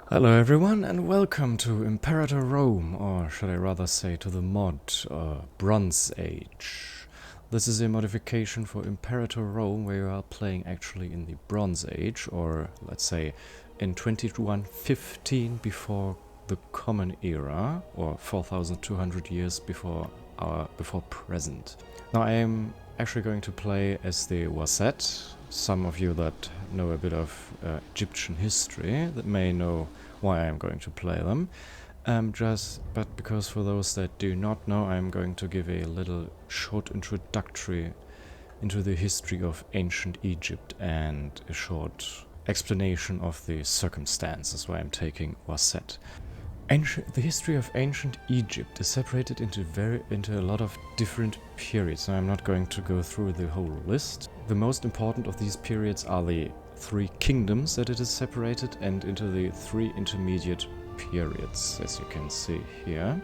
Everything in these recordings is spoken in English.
Hello everyone and welcome to Imperator Rome, or should I rather say to the mod, Bronze Age. This is a modification for Imperator Rome where you are playing actually in the Bronze Age, or let's say in 2115 before the Common Era, or 4200 years before present. Now I am actually going to play as the Waset. Some of you that know a bit of Egyptian history that may know why I'm going to play them. But because for those that do not know, I'm going to give a little short introductory into the history of ancient Egypt and a short explanation of the circumstances why I'm taking Waset. The history of ancient Egypt is separated into a lot of different periods. Now, I'm not going to go through the whole list. The most important of these periods are the three kingdoms that it is separated and into the three intermediate periods, as you can see here.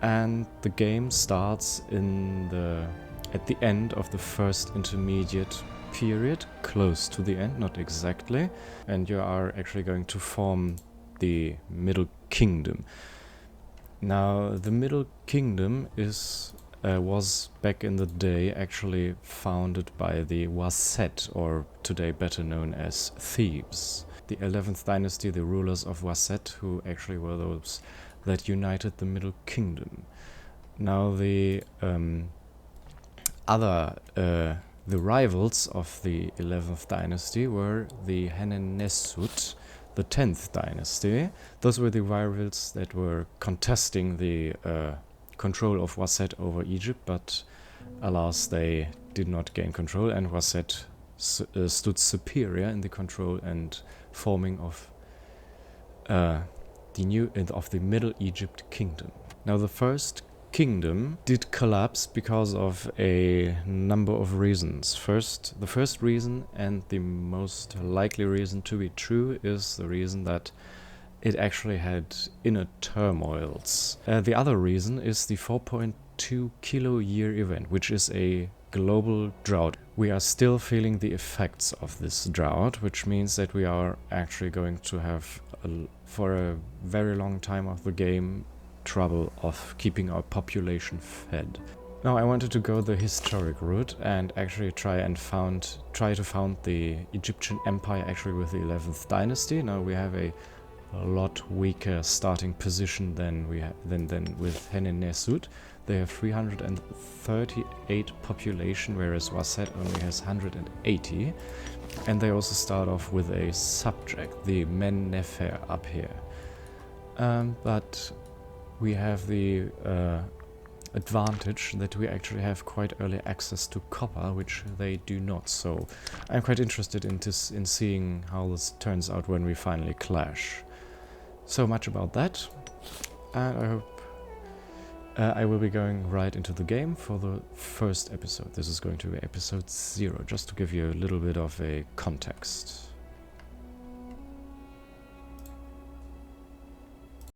And the game starts at the end of the first intermediate period, close to the end, not exactly. And you are actually going to form the Middle Kingdom. Now, the Middle Kingdom was back in the day actually founded by the Waset, or today better known as Thebes. The 11th dynasty, the rulers of Waset, who actually were those that united the Middle Kingdom. Now, the rivals of the 11th dynasty were the Hannesut, the 10th dynasty. Those were the rivals that were contesting the control of Waset over Egypt, but alas, they did not gain control, and Waset stood superior in the control and forming of the Middle Egypt Kingdom. Now, the first kingdom did collapse because of a number of reasons. The first reason, and the most likely reason to be true, is the reason that it actually had inner turmoils. The other reason is the 4.2 kilo-year event, which is a global drought. We are still feeling the effects of this drought, which means that we are actually going to have, for a very long time of the game, trouble of keeping our population fed. Now, I wanted to go the historic route and actually try to found the Egyptian Empire actually with the 11th dynasty. Now we have a lot weaker starting position than with Hannesut. They have 338 population, whereas Waset only has 180. And they also start off with a subject, the Men Nefer, up here. But we have the advantage that we actually have quite early access to copper, which they do not. So I'm quite interested in seeing how this turns out when we finally clash. So much about that, and I hope I will be going right into the game for the first episode. This is going to be episode 0, just to give you a little bit of a context.